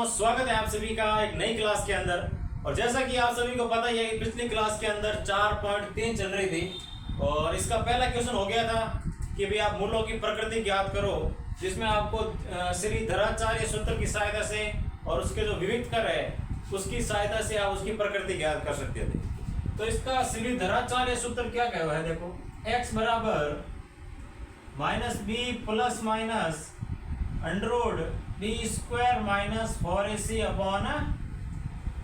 बच्चों, स्वागत है आप सभी का एक नई क्लास के अंदर। और जैसा कि आप सभी को पता ही है कि पिछली क्लास के अंदर 4.3 चल रही थी और इसका पहला क्वेश्चन हो गया था कि भाई आप मूलों की प्रकृति ज्ञात करो, जिसमें आपको श्रीधराचार्य सूत्र की सहायता से और उसके जो विविधकर है उसकी सहायता से आप उसकी प्रकृति ज्ञात कर सकते थे। तो इसका श्रीधराचार्य सूत्र क्या कह रहा है, देखो x बराबर -b plus minus under B square minus 4ac upon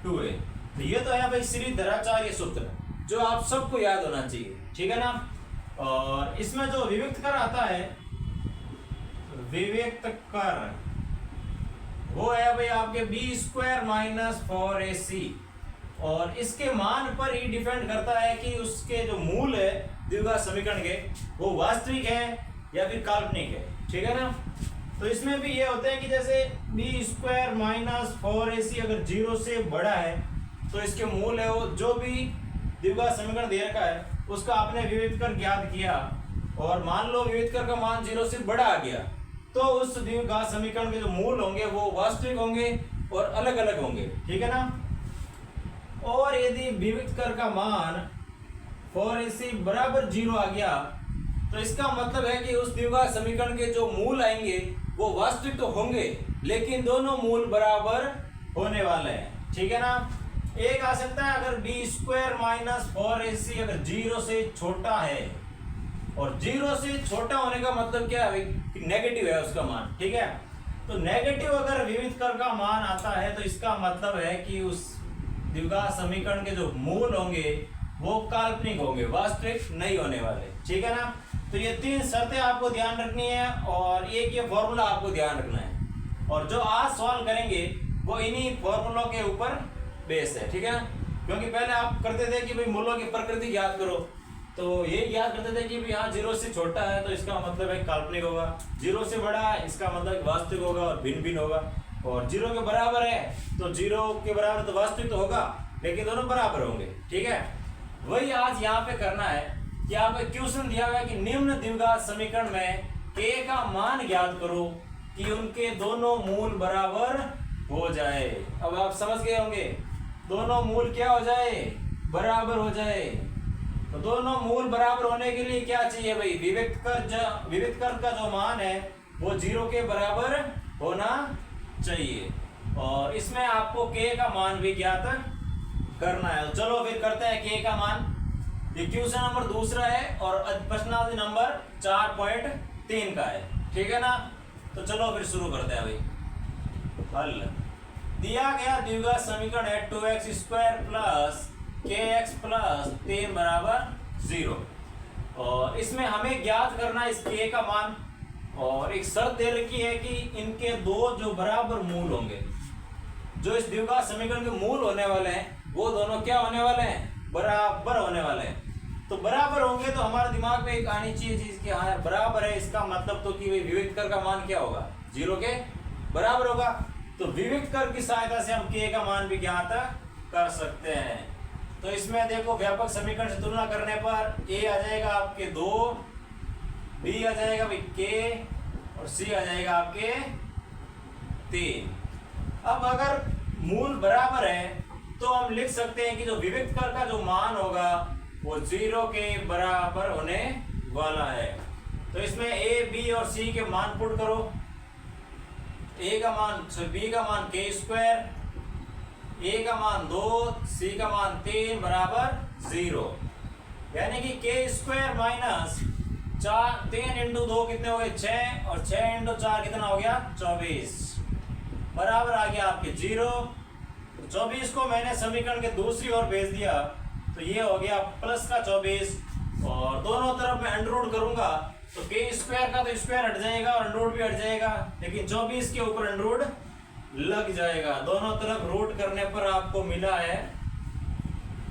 2a। तो ये तो है भाई श्रीधराचार्य सूत्र, जो आप सबको याद होना चाहिए, ठीक है ना। और इसमें जो विविक्तकर आता है, विविक्तकर वो है भाई आपके बी स्क्वायर माइनस 4ac, और इसके मान पर ही डिपेंड करता है कि उसके जो मूल है द्विघात समीकरण के वो वास्तविक है या फिर काल्पनिक है, ठीक है ना। तो इसमें भी ये होता है कि जैसे बी स्क्वायर माइनस 4ac अगर 0 से बड़ा है तो इसके मूल है वो जो भी द्विघात समीकरण दे रखा है उसका आपने विविधकर ज्ञात किया, और मान लो विविधकर का मान 0 से बड़ा आ गया तो उस द्विघात समीकरण के जो मूल होंगे वो वास्तविक होंगे और अलग अलग होंगे, ठीक है ना। और यदि विविधकर का मान 4ac बराबर 0 आ गया तो इसका मतलब है कि उस द्विघात समीकरण के जो मूल आएंगे वो वास्तविक तो होंगे लेकिन दोनों मूल बराबर होने वाले हैं, ठीक है ना। एक आ सकता है अगर बी स्क्वायर माइनस 4ac अगर 0 से छोटा है, और 0 से छोटा होने का मतलब क्या है कि नेगेटिव है उसका मान, ठीक है। तो नेगेटिव अगर विविधकर का मान आता है तो इसका मतलब है कि उस द्विघात समीकरण के जो मूल होंगे वो काल्पनिक होंगे, वास्तविक नहीं होने वाले, ठीक है ना। तो ये 3 शर्तें आपको ध्यान रखनी है और एक ये फॉर्मूला आपको ध्यान रखना है, और जो आज सॉल्व करेंगे वो इन्हीं फॉर्मूलों के ऊपर बेस है, ठीक है ना। क्योंकि पहले आप करते थे कि भाई मूलों की प्रकृति ज्ञात करो, तो ये याद करते थे कि भाई यहाँ 0 से छोटा है तो इसका मतलब है काल्पनिक होगा, 0 से बड़ा है इसका मतलब वास्तविक होगा और भिन्न भिन्न होगा, और 0 के बराबर है तो 0 के बराबर तो वास्तविक तो होगा लेकिन दोनों बराबर होंगे, ठीक है। वही आज यहाँ पे करना है कि आप क्वेश्चन दिया हुआ है कि निम्न द्विघात समीकरण में k का मान ज्ञात करो कि उनके दोनों मूल बराबर हो जाए। अब आप समझ गए होंगे, दोनों मूल क्या हो जाए, बराबर हो जाए। तो दोनों मूल बराबर होने के लिए क्या चाहिए भाई, विविधकर का जो मान है वो 0 के बराबर होना चाहिए, और इसमें आपको k का मान भी ज्ञात करना है। चलो फिर करते हैं k का मान। ये क्वेश्चन नंबर दूसरा है और प्रश्नावली नंबर 4.3 का है, ठीक है ना। तो चलो फिर शुरू करते हैं भाई। हल दिया गया द्विघात समीकरण है 2x square plus kx plus 3 बराबर 0, और इसमें हमें ज्ञात करना है इस k का मान, और एक शर्त दे रखी है कि इनके दो जो बराबर मूल होंगे, जो इस द्विघात समीकरण के मूल होने वाले हैं वो दोनों क्या होने वाले हैं, बराबर होने वाले हैं। तो बराबर होंगे तो हमारे दिमाग में एक आनी चाहिए चीज कि हाँ बराबर है, इसका मतलब तो कि विविधकर का मान क्या होगा, 0 के बराबर होगा। तो विविधकर की सहायता से हम k का मान भी ज्ञात कर सकते हैं। तो इसमें देखो व्यापक समीकरण से तुलना करने पर a आ जाएगा आपके 2, b आ जाएगा भाई k, और c आ जाएगा आपके 3। अब अगर मूल बराबर है तो हम लिख सकते हैं कि जो विविधकर का जो मान होगा वो 0 के बराबर होने वाला है। तो इसमें a, b और c के मान पुट करो, a का मान b का मान k स्क्वायर, a का मान 2, c का मान 3 बराबर 0, यानी कि k स्क्वायर माइनस 3 इंटू 2 कितने हो गए 6, और 6 इंटू 4 कितना हो गया 24, बराबर आ गया आपके 0। 24 को मैंने समीकरण के दूसरी ओर भेज दिया तो ये हो गया प्लस का 24, और दोनों तरफ मैं अंडर रूट करूंगा तो k स्क्वायर का तो स्क्वायर हट जाएगा और अंडर रूट भी हट जाएगा, लेकिन 24 के ऊपर अंडर रूट लग जाएगा। दोनों तरफ रूट करने पर आपको मिला है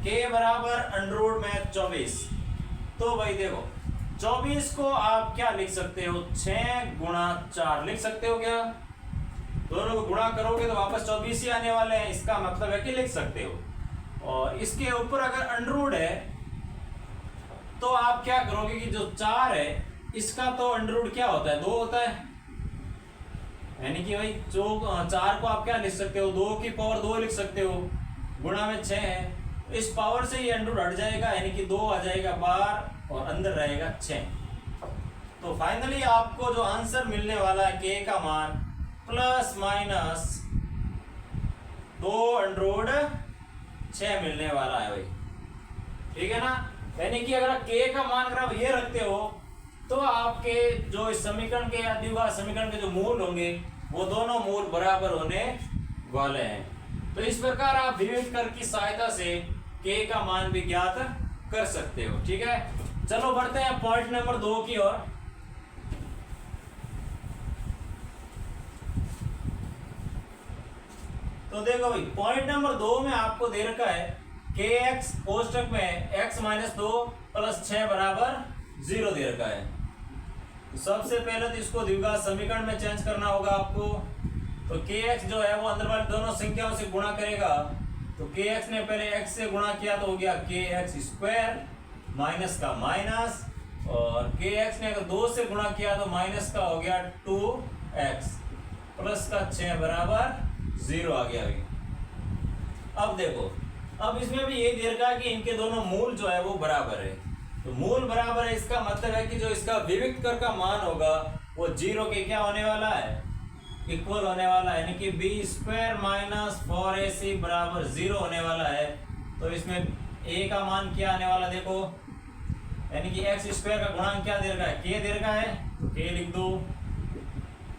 k बराबर अंडर रूट में 24। तो भाई देखो 24 को आप क्या लिख सकते हो, 6 गुणा 4 लिख सकते हो क्या, दोनों को गुणा करोगे तो वापस 24 ही आने वाले हैं, इसका मतलब है कि लिख सकते हो। और इसके ऊपर अगर अंडर रूट है तो आप क्या करोगे कि जो 4 है इसका तो अंडर रूट क्या होता है, 2 होता है, यानी कि भाई जो 4 को आप क्या लिख सकते हो, 2 की पावर 2 लिख सकते हो, गुणा में 6 है, इस पावर से ये अंडर हट जाएगा, यानी कि 2 आ जाएगा बाहर और अंदर रहेगा 6। तो फाइनली आपको जो आंसर मिलने वाला है के का मान प्लस माइनस 2√6 मिलने वाला है भाई, ठीक है ना। यानी कि अगर के का मान अगर आप ये रखते हो तो आपके जो इस समीकरण के या द्विघात समीकरण के जो मूल होंगे वो दोनों मूल बराबर होने वाले हैं। तो इस प्रकार आप विविध कर की सहायता से के का मान भी ज्ञात कर सकते हो, ठीक है। चलो बढ़ते हैं पॉइंट नंबर 2 की ओर। तो देखो भाई पॉइंट नंबर 2 में आपको दे रखा है के एक्स कोष्टक में x माइनस 2 प्लस 6 बराबर 0 दे रखा है। तो सबसे पहले तो इसको द्विघात समीकरण में चेंज करना होगा आपको। तो के एक्स जो है वो अंदर वाली दोनों संख्याओं से गुणा करेगा। तो के एक्स ने पहले x से गुणा किया तो हो गया के एक्स स्क्वायर माइनस का माइनस, और के एक्स ने अगर 2 से गुणा किया तो माइनस का हो गया 2x प्लस का 6 बराबर 0 आ गया अभी। अब देखो, अब इसमें भी ये दे रखा है कि इनके दोनों मूल जो है वो बराबर है। तो मूल बराबर है, इसका मतलब है कि जो इसका विविक्त कर का मान होगा वो 0 के क्या होने वाला है, इक्वल होने वाला है, यानी कि बी स्क्वायर माइनस 4ac बराबर 0 होने वाला है। तो इसमें a का मान क्या आने वाला देखो, यानी कि एक्स स्क्वायर का गुणांक क्या दे रखा है, k दे रखा है, तो k लिख दो।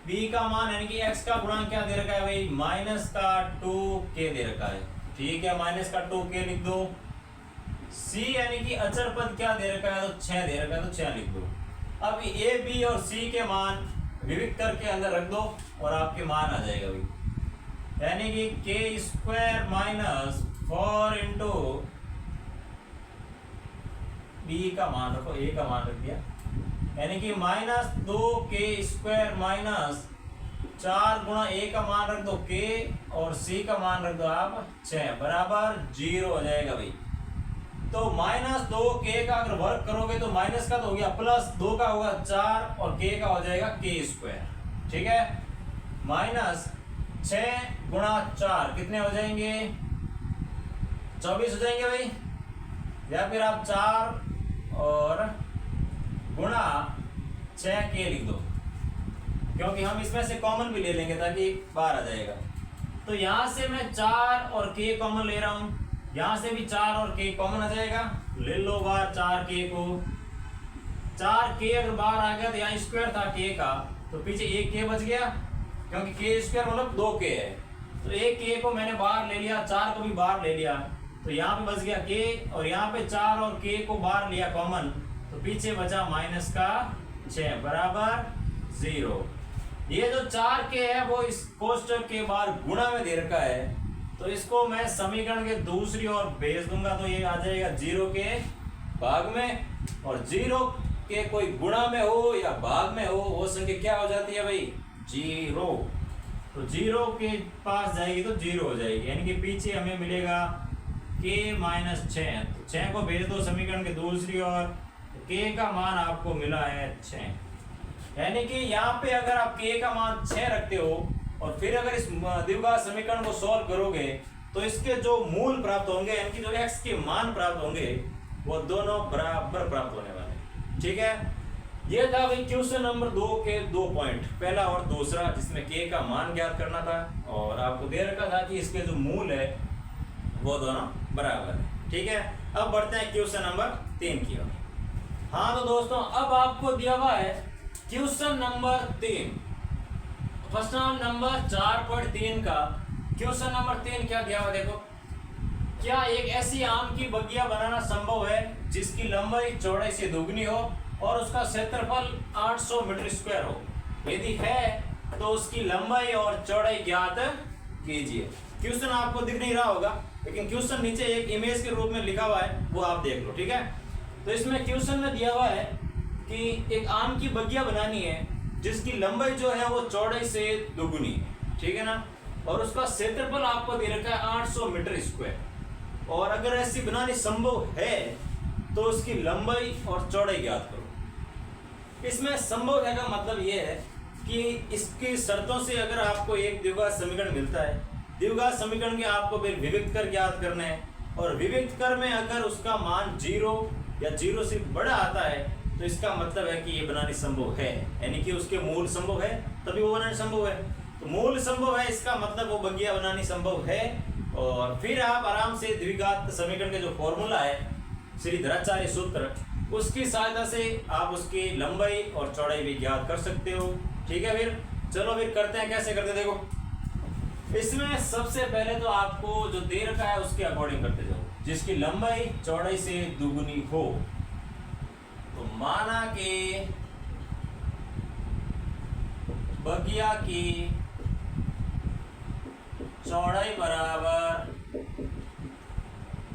b का मान यानी कि x का गुणांक क्या दे रखा है भाई, माइनस का 2k दे रखा है, ठीक है, माइनस का 2k लिख दो। c यानी कि अचर पद क्या दे रखा है, तो 6 दे रखा है, तो 6 लिख दो। अब a b और c के मान विविक्त करके अंदर रख दो और आपके मान आ जाएगा भाई, यानी कि k square minus 4 into b का मान रखो, a का मान रख दिया, यानी कि माइनस 2k स्क्वायर माइनस 4 गुणा a का मान रख दो k और c का मान रख दो आप 6 बराबर 0 हो जाएगा भाई। तो माइनस 2k का अगर वर्क करोगे तो माइनस का तो हो गया, प्लस 2 का होगा 4 और k का हो जाएगा k स्क्वायर, ठीक है। माइनस 6 गुणा 4 कितने हो जाएंगे, 24 हो जाएंगे भाई, या फिर आप 4 और गुणा 6k लिख दो, क्योंकि हम इसमें से कॉमन भी ले लेंगे ताकि बाहर आ जाएगा। तो यहां से मैं 4 और k कॉमन ले रहा हूं, यहां से भी 4 और k कॉमन आ जाएगा, ले लो बाहर 4k को। 4k अगर बाहर आ गया तो यहाँ स्क्वायर था k का, तो पीछे एक k बच गया, क्योंकि k स्क्वायर मतलब 2k है। तो एक k को मैंने बाहर ले लिया, 4 को भी बाहर ले लिया, तो यहाँ पे बच गया k, और यहाँ पे 4 और k को बाहर लिया कॉमन, तो पीछे बचा माइनस का 6 बराबर 0। ये जो 4k है वो इस कोष्टक के बाहर गुणा में दे रखा है, तो इसको मैं समीकरण के दूसरी ओर भेज दूंगा, तो ये आ जाएगा 0 के भाग में, और 0 के कोई गुणा में हो या भाग में हो वो संख्या क्या हो जाती है भाई, 0। तो 0 के पास जाएगी तो 0 हो जाएगी, यानी कि पीछे हमें मिलेगा k माइनस 6। तो 6 को भेज दो समीकरण के दूसरी ओर, तो k का मान आपको मिला है 6। यानी कि यहाँ पे अगर आप k का मान 6 रखते हो और फिर अगर इस द्विघात समीकरण को सॉल्व करोगे तो इसके जो मूल प्राप्त होंगे, यानी कि जो x के मान प्राप्त होंगे वो दोनों बराबर प्राप्त होने वाले, ठीक है। ये था भाई क्वेश्चन नंबर 2 के 2 पॉइंट, पहला और दूसरा, जिसमें k का मान ज्ञात करना था और आपको दे रखा था कि इसके जो मूल है वो दोनों बराबर है, ठीक है। अब बढ़ते हैं क्वेश्चन नंबर 3 की ओर। हाँ तो दोस्तों अब आपको दिया हुआ है क्वेश्चन नंबर 3, प्रश्न नंबर 4.3 का क्वेश्चन नंबर 3 क्या दिया हुआ देखो, क्या एक ऐसी आम की बगिया बनाना संभव है जिसकी लंबाई चौड़ाई से दोगुनी हो और उसका क्षेत्रफल 800 मीटर स्क्वायर हो, यदि है तो उसकी लंबाई और चौड़ाई ज्ञात कीजिए। क्वेश्चन आपको दिख नहीं रहा होगा, लेकिन क्वेश्चन नीचे एक इमेज के रूप में लिखा हुआ है, वो आप देख लो, ठीक है। तो इसमें क्वेश्चन में दिया हुआ है कि एक आम की बगिया बनानी है जिसकी लंबाई जो है वो चौड़ाई से दोगुनी है, ठीक है ना, और उसका क्षेत्रफल आपको दे रखा है 800 मीटर स्क्वायर, और अगर ऐसी बनानी संभव है तो उसकी लंबाई और चौड़ाई ज्ञात करो। इसमें संभव है का मतलब ये है कि इसकी शर्तों से अगर आपको एक द्विघात समीकरण मिलता है, द्विघात समीकरण के आपको फिर विविक्त कर ज्ञात करना है, और विविक्त कर में अगर उसका मान 0 या 0 से बड़ा आता है तो इसका मतलब है कि ये बनानी संभव है, यानी कि उसके मूल संभव है तभी वो बनानी संभव है। तो मूल संभव है इसका मतलब वो बगिया बनानी संभव है। और फिर आप आराम से द्विघात समीकरण के जो फॉर्मूला है श्रीधराचार्य सूत्र, उसकी सहायता से आप उसकी लंबाई और चौड़ाई भी ज्ञात कर सकते हो। ठीक है, फिर चलो फिर करते हैं, कैसे करते हैं देखो। इसमें सबसे पहले तो आपको जो दे रखा है उसके अकॉर्डिंग करते जाओ, जिसकी लंबाई चौड़ाई से दुगुनी हो। तो माना कि बगिया की चौड़ाई बराबर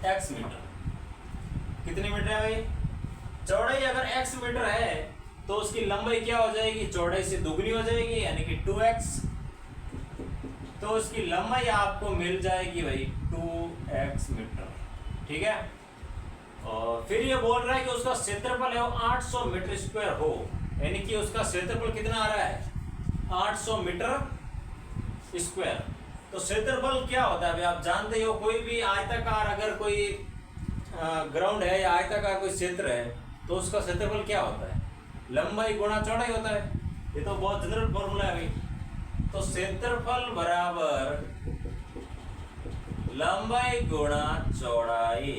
x मीटर। कितने मीटर है भाई? चौड़ाई अगर x मीटर है तो उसकी लंबाई क्या हो जाएगी? चौड़ाई से दुगनी हो जाएगी, यानी कि 2x। तो उसकी लंबाई आपको मिल जाएगी भाई 2x मीटर। ठीक है, और फिर ये बोल रहा है कि उसका क्षेत्रफल है वो 800 मीटर स्क्वायर हो, यानी कि उसका क्षेत्रफल कितना आ रहा है? 800 मीटर स्क्वायर। तो क्षेत्रफल क्या होता है भाई? आप जानते हो, कोई भी आयताकार अगर कोई ग्राउंड है या आयताकार कोई क्षेत्र है तो उसका क्षेत्रफल क्या होता है? लंबाई गुणा चौड़ाई होता है। ये तो बहुत जनरल फॉर्मूला है भाई। तो क्षेत्रफल बराबर लंबाई गुणा चौड़ाई।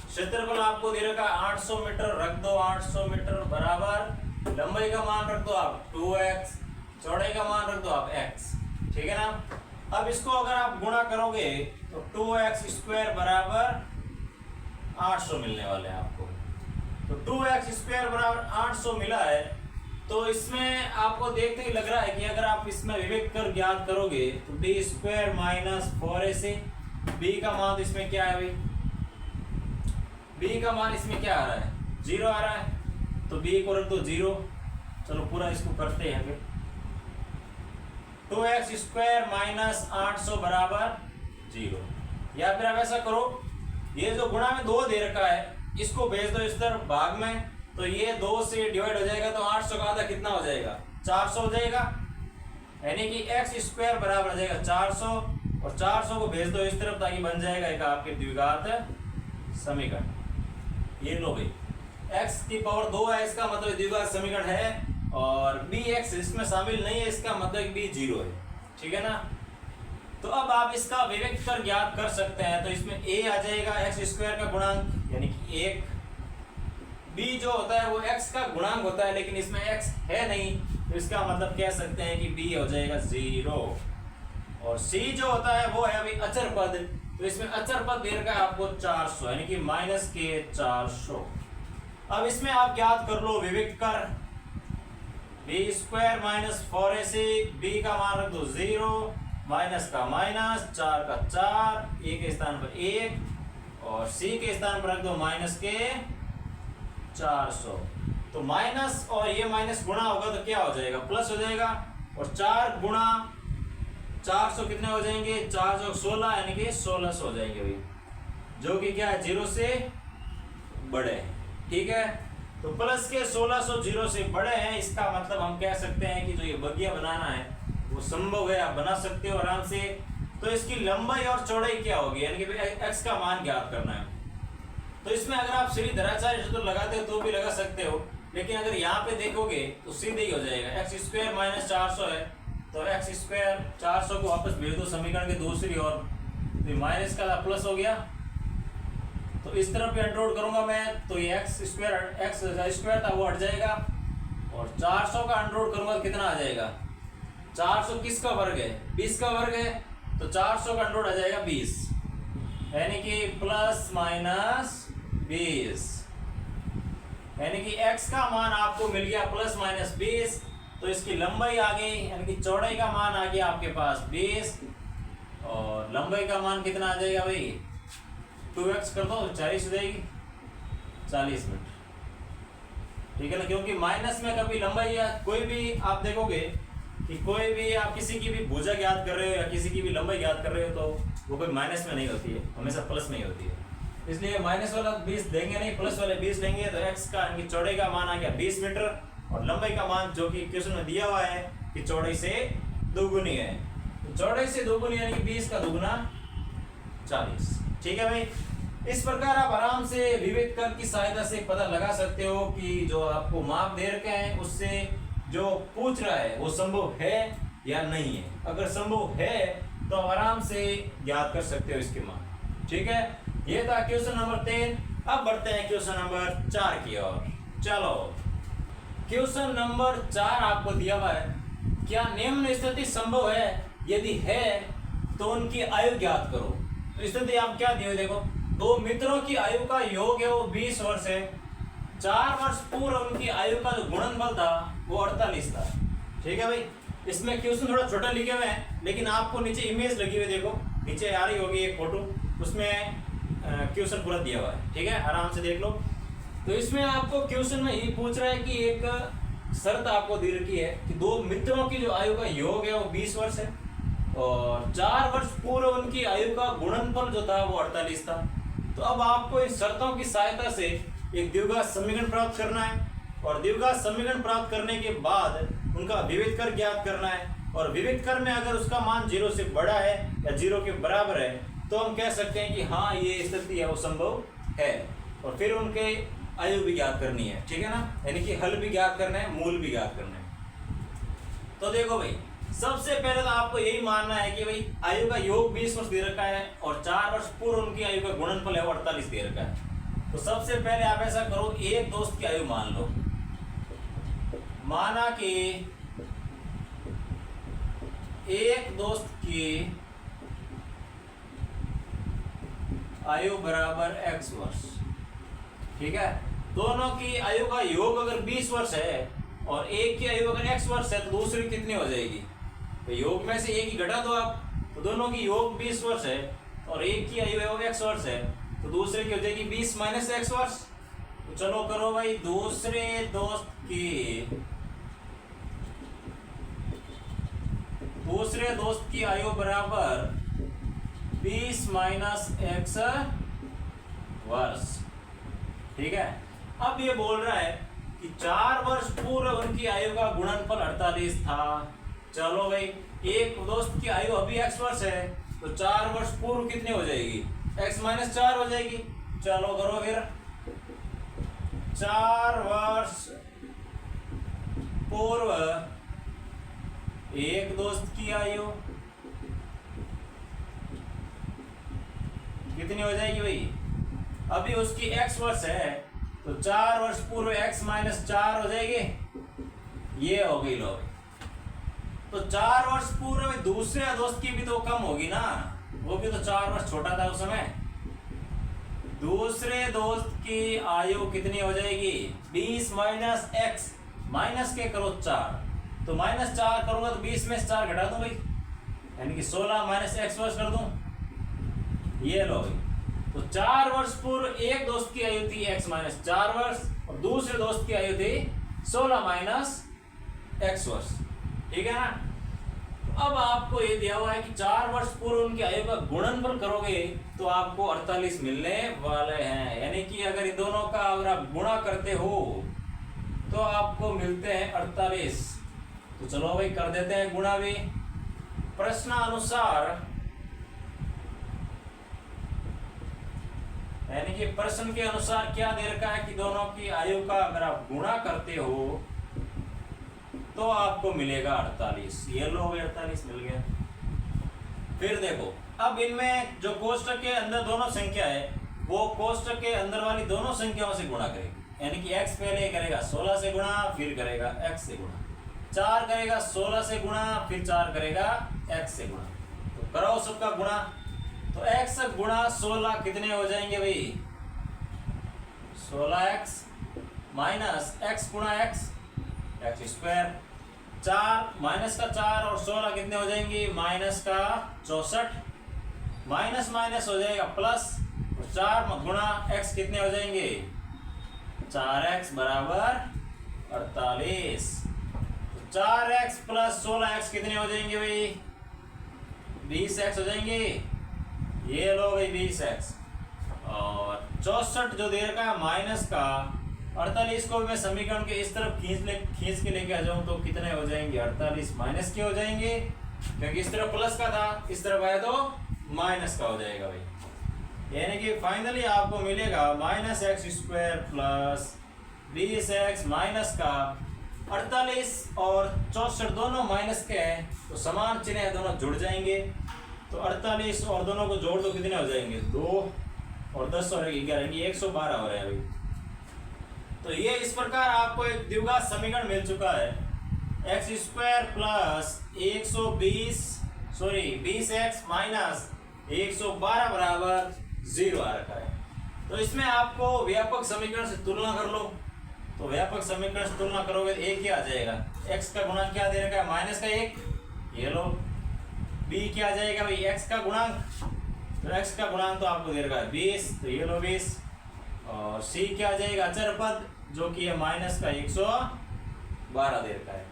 क्षेत्रफल आपको दे रखा 800 मीटर, रख दो 800 मीटर बराबर लंबाई का मान रख दो आप 2x, चौड़ाई का मान रख दो आप x। ठीक है ना। अब इसको अगर आप गुणा करोगे तो 2x स्क्वायर बराबर 800 मिलने वाले हैं आपको। तो 2x स्क्वायर बराबर 800 मिला है। तो इसमें आपको देखते ही लग रहा है कि अगर आप इसमें विवेक कर ज्ञात करोगे तो d square minus 4ac, b का मान इसमें क्या है भाई? b का मान इसमें क्या आ रहा है? 0 आ रहा है। तो b को रख दो 0। चलो पूरा इसको करते हैं फिर। 2x स्क्वायर माइनस 800 बराबर 0। या फिर आप ऐसा करो, ये जो गुणा में 2 दे रखा है इसको भेज दो इस तरफ भाग में, तो ये 2 से डिवाइड हो जाएगा तो 800 का आधा कितना हो जाएगा? 400 हो जाएगा, यानी कि x स्क्वायर बराबर हो जाएगा 400, और 400 को भेज दो इस तरफ ताकि बन जाएगा एक आपके द्विघात समीकरण। ये लो भाई, x की पावर 2 है, इसका मतलब द्विघात समीकरण है, और bx इसमें शामिल नहीं है, इसका मतलब b 0 है। ठीक है ना। तो अब आप इसका विवेक कर ज्ञात कर सकते हैं। तो इसमें a आ जाएगा x स्क्वायर का गुणांक, यानी कि 1। b जो होता है वो x का गुणांक होता है, लेकिन इसमें x है नहीं, तो इसका मतलब कह सकते हैं कि b हो जाएगा 0। और c जो होता है वो है अभी अचर पद, तो इसमें अचर पद दे रखा है आपको 400, यानी कि माइनस के 400। अब इसमें आप ज्ञात कर लो विवेक कर b square minus 4ac, b का मान रख दो 0, माइनस का माइनस, 4 का 4, a के स्थान पर 1, और c के स्थान पर रख दो माइनस के 400। तो माइनस और ये माइनस गुणा होगा तो क्या हो जाएगा? प्लस हो जाएगा। और 4 गुणा 400 कितने हो जाएंगे? 4 जो 16, यानी कि 1600 हो जाएंगे भाई, जो कि क्या है? 0 से बड़े। ठीक है, तो प्लस के 1600 0 से बड़े हैं, इसका मतलब हम कह सकते हैं कि जो ये बगिया बनाना है वो संभव है, आप बना सकते हो आराम से। तो इसकी लंबाई और चौड़ाई क्या होगी? यानी कि x का मान ज्ञात करना है। तो इसमें अगर आप श्रीधराचार्य सूत्र लगाते हो तो भी लगा सकते हो, लेकिन अगर यहाँ पे देखोगे तो सीधे ही हो जाएगा। x स्क्वायर माइनस 400 है, तो x स्क्वायर 400 को वापस भेज दो समीकरण के दूसरी ओर, तो माइनस का प्लस हो गया। तो इस तरफ भी अंडररूट करूंगा मैं, तो ये x स्क्वायर था वो हट जाएगा, और 400 का अंडररूट करूंगा तो कितना आ जाएगा? 400 किसका वर्ग है? 20 का वर्ग है, तो 400 का अंडररूट आ जाएगा 20, यानी कि प्लस माइनस 20, यानी कि x का मान आपको मिल गया प्लस माइनस 20। तो इसकी लंबाई आ गई, यानी कि चौड़ाई का मान आ गया आपके पास 20, और लंबाई का मान कितना आ जाएगा भाई? 2x कर दो तो 40 हो जाएगी, 40 मीटर। ठीक है ना, क्योंकि माइनस में कभी लंबाई या कोई भी आप देखोगे कि कोई भी आप किसी की भी भुजा ज्ञात कर रहे हो या किसी की भी लंबाई ज्ञात कर रहे हो तो वो कोई माइनस में नहीं होती है, हमेशा प्लस में ही होती है। इसलिए माइनस वाला 20 देंगे नहीं, प्लस वाले 20 लेंगे, तो x का यानी चौड़ाई का मान आ गया 20 मीटर, और लंबाई का मान जो कि क्वेश्चन में दिया हुआ है कि चौड़ाई से दोगुनी है, तो चौड़ाई से दोगुनी यानी कि 20 का दोगुना 40। ठीक है भाई, इस प्रकार आप आराम से विविध कर की सहायता से पता लगा सकते हो कि जो आपको माप दे रखे हैं उससे जो पूछ रहा है वो संभव है या नहीं है। अगर संभव है तो आराम से ज्ञात कर सकते हो इसके मान। ठीक है, ये था क्वेश्चन नंबर 3। अब बढ़ते हैं क्वेश्चन नंबर 4 की ओर। चलो, क्वेश्चन नंबर 4 आपको दिया हुआ है, क्या निम्न स्थिति संभव है, यदि है तो उनकी आयु ज्ञात करो। तो स्थिति आप क्या दिए, देखो दो मित्रों की आयु का योग है वो 20 वर्ष है, 4 वर्ष पूर्व उनकी आयु का जो गुणनफल था वो 48 था। ठीक है भाई, इसमें क्वेश्चन थोड़ा छोटा लिखे हुए हैं, लेकिन आपको नीचे इमेज लगी हुई देखो, नीचे आ रही होगी एक फोटो, उसमें क्वेश्चन पूरा दिया हुआ है। ठीक है, आराम से देख लो। तो इसमें आपको क्वेश्चन में ये पूछ रहा है कि एक शर्त आपको दे रखी है कि दो मित्रों की जो आयु का योग है वो 20 वर्ष है और 4 वर्ष पूर्व उनकी आयु का गुणनफल जो था वो 48 था। तो अब आपको इन शर्तों की सहायता से एक द्विघात समीकरण प्राप्त करना है और द्विघात समीकरण प्राप्त करने के बाद उनका विविध कर ज्ञात करना है। और विविध कर में अगर उसका मान 0 से बड़ा है या 0 के बराबर है तो हम कह सकते हैं कि हाँ ये स्थिति है वो संभव है। और फिर उनके आयु भी ज्ञात करनी है। ठीक है ना, यानी कि हल भी ज्ञात करना है, मूल भी ज्ञात करना है। तो देखो भाई, सबसे पहले तो आपको यही मानना है कि भाई आयु का योग 20 वर्ष दे रखा है और 4 वर्ष पूर्व उनकी आयु का गुणनफल है 48 दे रखा है। तो सबसे पहले आप ऐसा करो, एक दोस्त की आयु मान लो। माना कि एक दोस्त की आयु बराबर x वर्ष। ठीक है, दोनों की आयु का योग अगर 20 वर्ष है और एक की आयु अगर x वर्ष है तो दूसरी कितनी हो जाएगी, तो योग में से एक ही घटा दो आप। तो दोनों की योग 20 वर्ष है और एक की आयु है वो x वर्ष है, तो दूसरे की हो जाएगी 20 माइनस x वर्ष। तो चलो करो भाई, दूसरे दोस्त की आयु बराबर 20 माइनस x वर्ष। ठीक है, अब ये बोल रहा है कि 4 वर्ष पूर्व उनकी आयु का गुणनफल 48 था। चलो भाई, एक दोस्त की आयु अभी x वर्ष है तो 4 वर्ष पूर्व कितनी हो जाएगी, x माइनस 4 हो जाएगी। चलो करो फिर, 4 वर्ष पूर्व एक दोस्त की आयु कितनी हो जाएगी भाई, अभी उसकी x वर्ष है तो 4 वर्ष पूर्व x माइनस 4 हो जाएगी, ये हो गई लो। तो 4 वर्ष पूर्व दूसरे दोस्त की भी तो कम होगी ना, वो भी तो 4 वर्ष छोटा था उस समय। दूसरे दोस्त की आयु कितनी हो जाएगी, 20 माइनस x, माइनस के करो 4, तो माइनस 4 करूंगा तो 20 में से 4 घटा दूं भाई, यानी कि 16 माइनस x वर्ष कर दूं, ये लो भाई। तो 4 वर्ष पूर्व एक दोस्त की आयु थी x माइनस 4 वर्ष और दूसरे दोस्त की आयु थी 16 माइनस x वर्ष। ठीक है ना, अब आपको ये दिया हुआ है कि 4 वर्ष पूर्व उनकी आयु का गुणनफल करोगे तो आपको 48 मिलने वाले हैं। यानी कि अगर इन दोनों का अगर आप गुणा करते हो तो आपको मिलते हैं 48। तो चलो भाई कर देते हैं गुणा भी। प्रश्नानुसार, यानी कि प्रश्न के अनुसार क्या दे रखा है कि दोनों की आयु का अगर आप गुणा करते हो तो आपको मिलेगा 48। ये लो 48 मिल गया। फिर देखो, अब इनमें जो कोष्टक के अंदर दोनों संख्या है वो कोष्टक के अंदर वाली दोनों संख्याओं से गुणा करेगी। यानी कि x पहले करेगा 16 से गुणा, फिर करेगा x से गुणा, 4 करेगा 16 से गुणा, फिर 4 करेगा x से गुणा। तो कराओ सबका गुणा, तो x गुणा 16 कितने हो जाएंगे भाई, 16x माइनस x गुणा x स्क्वायर, 4 माइनस का 4 और 16 कितने हो जाएंगे, माइनस का 64, माइनस माइनस हो जाएगा प्लस, और 4 गुणा x कितने हो जाएंगे, 4x बराबर 48। तो 4x प्लस 16x कितने हो जाएंगे भाई, 20x हो जाएंगे। ये लो भाई 20x, और 64 जो दे रखा है माइनस का 48 को मैं समीकरण के इस तरफ खींच के लेके आ जाऊं तो कितने हो जाएंगे, 48 माइनस के हो जाएंगे, क्योंकि इस तरफ प्लस का था, इस तरफ आया तो माइनस का हो जाएगा भाई। यानी कि फाइनली आपको मिलेगा minus x square plus 20x minus का 48 और 64 दोनों माइनस के हैं तो समान चिन्ह है, दोनों जुड़ जाएंगे। तो 48 और दोनों को जोड़ दो कितने हो जाएंगे, 2 और 10 और 11 112 हो रहा है भाई। तो ये इस प्रकार आपको एक द्विघात समीकरण मिल चुका है, x square plus 20x minus 112 बराबर 0 आ रखा है। तो इसमें आपको व्यापक समीकरण से तुलना कर लो, तो व्यापक समीकरण से तुलना करोगे तो a क्या आ जाएगा, x का गुणांक क्या दे रखा है माइनस का 1, ये लो। b क्या आ जाएगा भाई, x का गुणांक, तो x का गुणांक तो आपको दे रखा है 20, तो ये लो 20। और c क्या आ जाएगा, अचर पद जो कि है माइनस का 112 दे रखा है।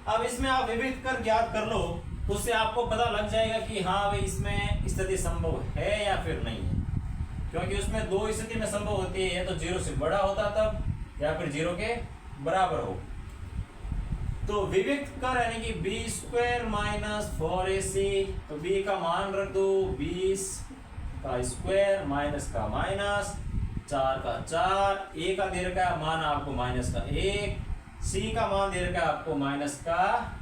अब इसमें आप विविध कर ज्ञात कर लो, उससे आपको पता लग जाएगा कि हाँ भाई इसमें स्थिति संभव है या फिर नहीं है, क्योंकि उसमें दो स्थिति में संभव होती है, या तो 0 से बड़ा होता तब, या फिर 0 के बराबर हो। तो विविक्त कर यानी कि बी स्क्वायर माइनस 4ac, तो b का मान रख दो 20 का स्क्वायर माइनस का माइनस 4 का 4, a का दे रखा है मान आपको माइनस का 1, c का मान दे रखा है आपको माइनस का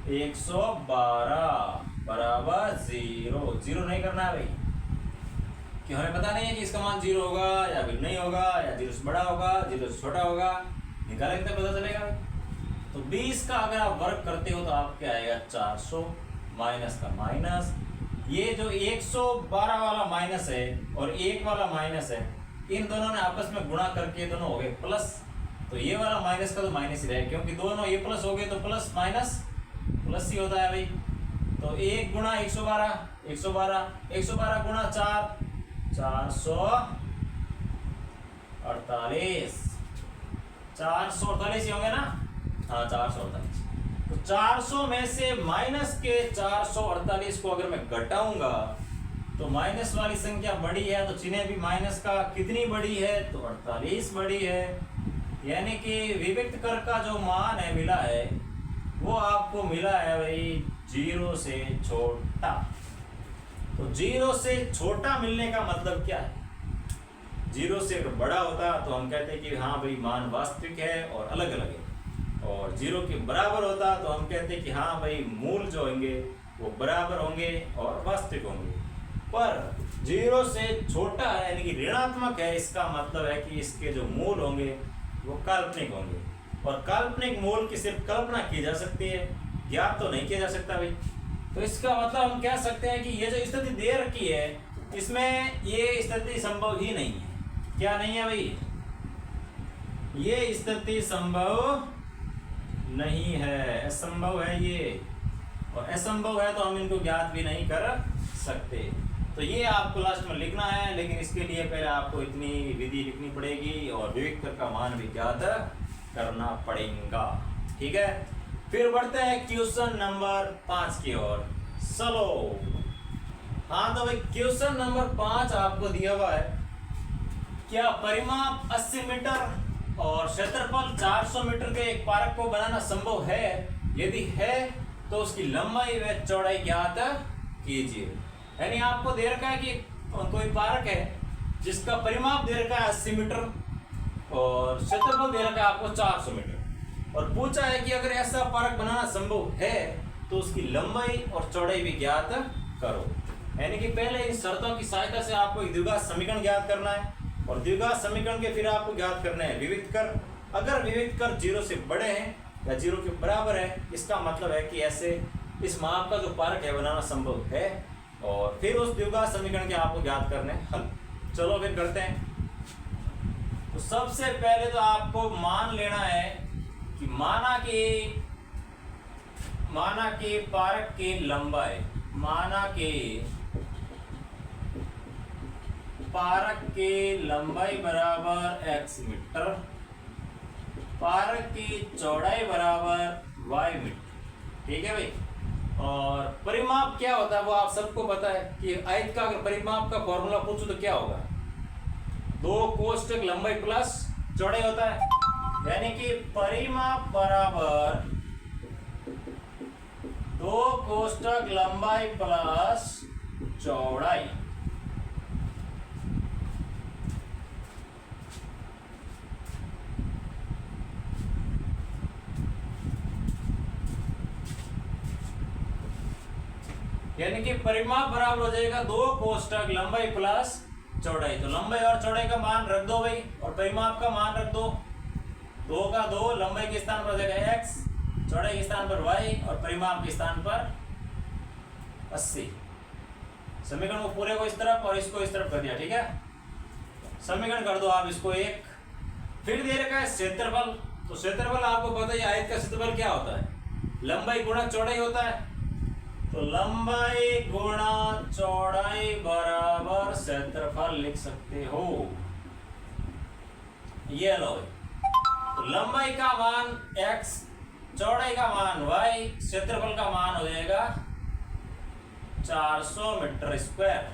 112 बराबर 0 नहीं करना है भाई, कि हमें पता नहीं है कि इसका मान 0 होगा या फिर नहीं होगा, या 0 से बड़ा होगा 0 से छोटा होगा, निकालेंगे तो पता चलेगा भाई। तो 20 का अगर आप वर्ग करते हो तो आप क्या आएगा 400 माइनस का माइनस, ये जो 112 वाला माइनस है और 1 वाला माइनस है, इन दोनों ने आपस में गुणा करके दोनों हो गए प्लस, तो ये वाला माइनस का तो माइनस ही रहेगा, क्योंकि दोनों ये प्लस हो गए तो प्लस माइनस प्लस ही होता है भाई। तो 1 गुणा 112 गुणा 4 448 ही होंगे ना, हाँ 448। तो 400 में से माइनस के 448 को अगर मैं घटाऊंगा तो माइनस वाली संख्या बड़ी है, तो चिन्ह भी माइनस का कितनी बड़ी है, तो 48 बड़ी है। यानी कि विविक्त कर का जो मान है मिला है वो आपको मिला है भाई 0 से छोटा। तो 0 से छोटा मिलने का मतलब क्या है, 0 से अगर बड़ा होता तो हम कहते हैं कि हाँ भाई मान वास्तविक है और अलग अलग है, और 0 के बराबर होता तो हम कहते हैं कि हाँ भाई मूल जो होंगे वो बराबर होंगे और वास्तविक होंगे। पर 0 से छोटा है यानी कि ऋणात्मक है, इसका मतलब है कि इसके जो मूल होंगे वो काल्पनिक होंगे, और काल्पनिक मूल की सिर्फ कल्पना की जा सकती है, ज्ञात तो नहीं किया जा सकता भाई। तो इसका मतलब हम कह सकते हैं कि ये जो स्थिति दे रखी है इसमें ये स्थिति संभव ही नहीं है। क्या नहीं है भाई, ये स्थिति संभव नहीं है, असंभव है ये, और असंभव है तो हम इनको ज्ञात भी नहीं कर सकते। तो ये आपको लास्ट में लिखना है, लेकिन इसके लिए पहले आपको इतनी विधि लिखनी पड़ेगी और विविक्त कर का मान भी ज्ञात करना पड़ेगा, ठीक है। फिर बढ़ते हैं क्वेश्चन नंबर 5 की ओर। चलो हाँ, तो भाई क्वेश्चन नंबर 5 आपको दिया हुआ है, क्या परिमाप 80 मीटर और क्षेत्रफल 400 मीटर के एक पार्क को बनाना संभव है, यदि है तो उसकी लंबाई व चौड़ाई ज्ञात कीजिए। यानी आपको दे रखा है कि कोई पार्क है जिसका परिमाप दे रखा है 80 मीटर और क्षेत्रफल दे रखा है आपको 400 मीटर, और पूछा है कि अगर ऐसा पार्क बनाना संभव है तो उसकी लंबाई और चौड़ाई भी ज्ञात करो। यानी कि पहले इन शर्तों की सहायता से आपको एक द्विघात समीकरण ज्ञात करना है, और द्विघात समीकरण के फिर आपको ज्ञात करना है विविक्त कर। अगर विविक्त कर 0 से बड़े हैं या 0 के बराबर है, इसका मतलब है कि ऐसे इस माप का जो पार्क है बनाना संभव है, और फिर उस द्विघात समीकरण के आपको ज्ञात करने हल। चलो फिर करते हैं। तो सबसे पहले तो आपको मान लेना है कि माना कि पार्क की लंबाई, माना कि पार्क की लंबाई बराबर x मीटर, पार्क की चौड़ाई बराबर y मीटर, ठीक है भाई। और परिमाप क्या होता है वो आप सबको पता है कि आयत का अगर परिमाप का फॉर्मूला पूछो तो क्या होगा, 2 कोष्टक लंबाई प्लस चौड़ाई होता है, यानी कि परिमाप बराबर 2 कोष्ठक लंबाई प्लस चौड़ाई। यानी कि परिमाप बराबर हो जाएगा 2 कोष्ठक लंबाई प्लस चौड़ाई। तो लंबाई और चौड़ाई का मान रख दो भाई, और परिमाप का मान रख दो। 2 का 2, लंबाई के स्थान पर हो जाएगा x, चौड़ाई के स्थान पर y, और परिमाप के स्थान पर 80। समीकरण को पूरे को इस तरफ और इसको इस तरफ कर दिया, ठीक है। समीकरण कर दो आप इसको 1। फिर दे रखा है क्षेत्रफल। तो क्षेत्रफल आपको पता है आयत का क्षेत्रफल क्या होता है, लंबाई गुणा चौड़ाई होता है। तो लंबाई गुणा चौड़ाई बराबर क्षेत्रफल लिख सकते हो। ये लो, तो लंबाई का मान x, चौड़ाई का मान y, क्षेत्रफल का मान हो जाएगा 400 मीटर स्क्वायर।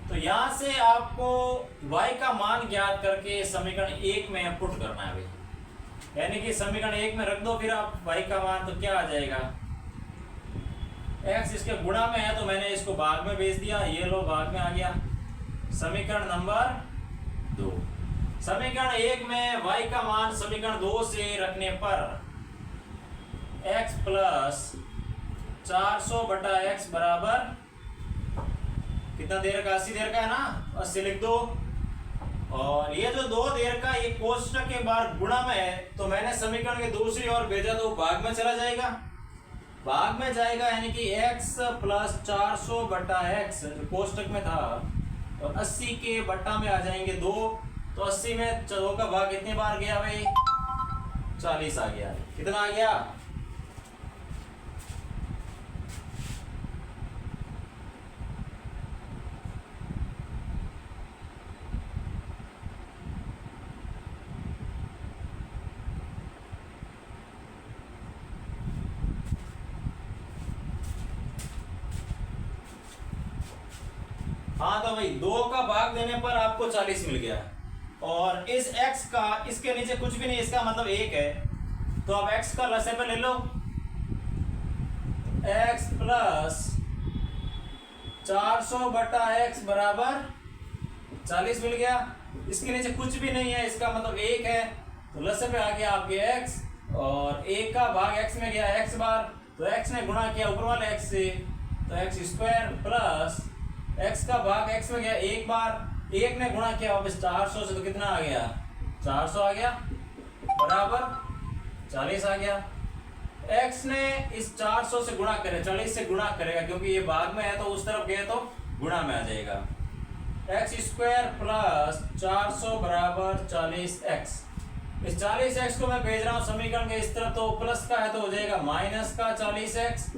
तो यहां से आपको y का मान ज्ञात करके समीकरण 1 में पुट करना है भाई, यानी कि समीकरण 1 में रख दो फिर आप y का मान। तो क्या आ जाएगा, x इसके गुणा में है तो मैंने इसको भाग में भेज दिया, ये लो भाग में आ गया। समीकरण नंबर 2। समीकरण 1 में y का मान समीकरण 2 से रखने पर x प्लस 400 बटा x बराबर कितना देर का, 80 देर का है ना, 80 लिख दो। और ये जो 2 देर का ये कोष्ठक के बाद गुणा में है, तो मैंने समीकरण के दूसरी ओर भेजा तो भाग में चला जाएगा, भाग में जाएगा, यानी कि x प्लस 400 बटा x जो कोष्ठक में था, और 80 के बट्टा में आ जाएंगे 2। तो 80 में 2 का भाग कितने बार गया भाई, 40 आ गया। कितना आ गया, हाँ। तो भाई 2 का भाग देने पर आपको 40 मिल गया, और इस x का इसके नीचे कुछ भी नहीं, इसका मतलब 1 है। तो अब x का लसागु पे ले लो, x प्लस 400 बटा x बराबर 40 मिल गया। इसके नीचे कुछ भी नहीं है, इसका मतलब 1 है। तो लसागु पे आ गया आपके x, और 1 का भाग x में गया x बार, तो x ने गुणा किया ऊपर वाले x से, तो x स्क्वायर प्लस x का भाग x में गया 1 बार, 1 ने गुणा किया वापस 400 से, तो कितना आ गया, 400 आ गया बराबर 40 आ गया। x ने इस 400 से गुणा करे, 40 से गुणा करेगा, क्योंकि ये भाग में है तो उस तरफ गए तो गुणा में आ जाएगा। x स्क्वायर प्लस 400 बराबर 40x। इस 40x को मैं भेज रहा हूँ समीकरण के इस तरफ, तो प्लस का है तो हो जाएगा माइनस का 40x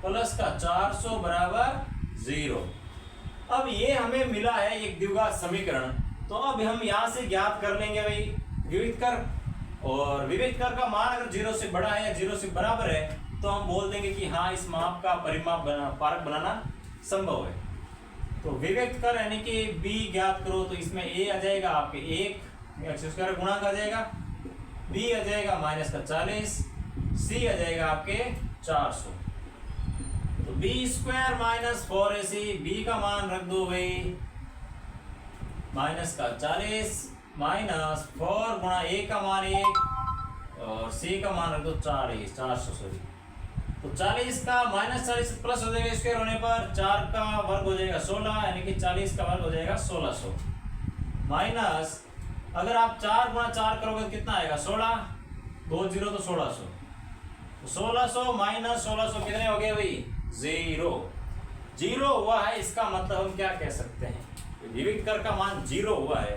प्लस का 400 बराबर 0। अब ये हमें मिला है एक द्विघात समीकरण। तो अब हम यहाँ से ज्ञात कर लेंगे भाई विविध कर, और विविध कर का मान अगर 0 से बड़ा है या 0 से बराबर है, तो हम बोल देंगे कि हाँ इस माप का परिमाप कारक बनाना संभव है। तो विविध कर यानी कि b ज्ञात करो, तो इसमें a आ जाएगा आपके 1, x स्क्वायर गुणा आ जाएगा, b आ जाएगा माइनस का 40, c आ जाएगा आपके 400। तो b square minus 4ac, b का मान रख दो भाई माइनस का 40 माइनस 4 गुणा a का मान 1 और c का मान रख दो 400 सॉरी। तो 40 का माइनस 40 प्लस हो जाएगा स्क्वायर होने पर, 4 का वर्ग हो जाएगा 16, यानी कि 40 का वर्ग हो जाएगा 1600 माइनस, अगर आप 4 गुणा 4 करोगे तो कितना आएगा 16, 2 0 तो 1600, तो 1600 माइनस 1600 कितने हो गए भाई 0 हुआ है। इसका मतलब हम क्या कह सकते हैं, विविध कर का मान 0 हुआ है,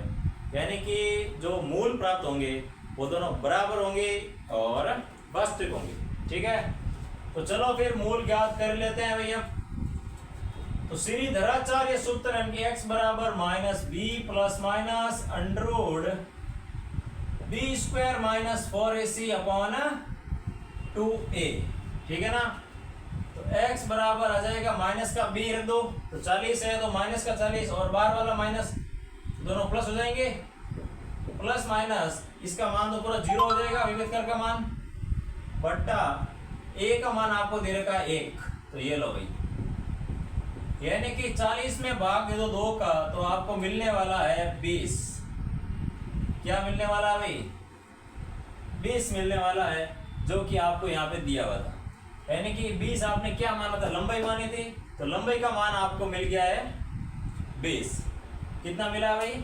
यानी कि जो मूल प्राप्त होंगे वो दोनों बराबर होंगे और वास्तविक होंगे। ठीक है, तो चलो फिर मूल ज्ञात कर लेते हैं भैया। तो श्रीधराचार्य सूत्र है कि x बराबर minus B plus minus under root B square minus 4ac upon 2a। ठीक है ना, तो x बराबर आ जाएगा माइनस का b रख दो, तो 40 है तो माइनस का 40 और बाहर वाला माइनस, दोनों प्लस हो जाएंगे प्लस माइनस इसका मान तो पूरा 0 हो जाएगा, विविध कर का मान बट्टा ए का मान आपको दे रखा है 1, तो ये लो भाई, यानी कि 40 में भाग दे दो 2 का, तो आपको मिलने वाला है 20। क्या मिलने वाला है भाई? 20 मिलने वाला है, जो कि आपको यहाँ पे दिया हुआ था। यानी कि 20 आपने क्या माना था? लंबाई मानी थी, तो लंबाई का मान आपको मिल गया है 20। कितना मिला भाई?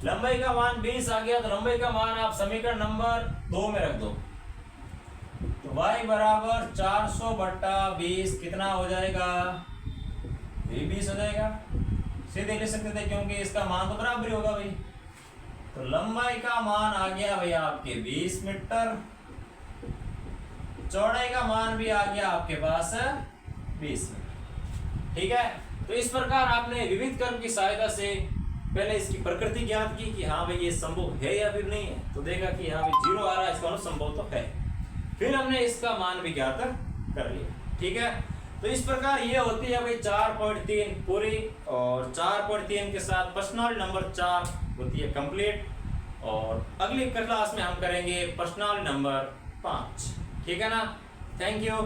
लंबाई का मान 20 आ गया, तो लंबाई का मान आप समीकरण नंबर 2 में रख दो, तो y बराबर 400 बट्टा 20 कितना हो जाएगा? ये 20 हो जाएगा। सीधे ले सकते थे क्योंकि इसका मान तो बराबर ही होगा भाई। तो लंबाई का मान आ गया भाई आपके 20 मीटर, चौड़ाई का मान भी आ गया आपके पास 20 मीटर। ठीक है, तो इस प्रकार आपने विविध कर्व की सहायता से पहले इसकी प्रकृति ज्ञात की कि हाँ भाई ये संभव है या फिर नहीं है, तो देखा कि हाँ भाई 0 आ रहा है, इसका मतलब संभव तो है। फिर हमने इसका मान भी ज्ञात कर लिया। ठीक है, तो इस प्रकार ये होती है भाई 4.3 पूरी, और 4.3 के साथ प्रश्नावली नंबर 4 होती है कंप्लीट, और अगली क्लास में हम करेंगे प्रश्नावली नंबर 5। ठीक है ना? Thank you.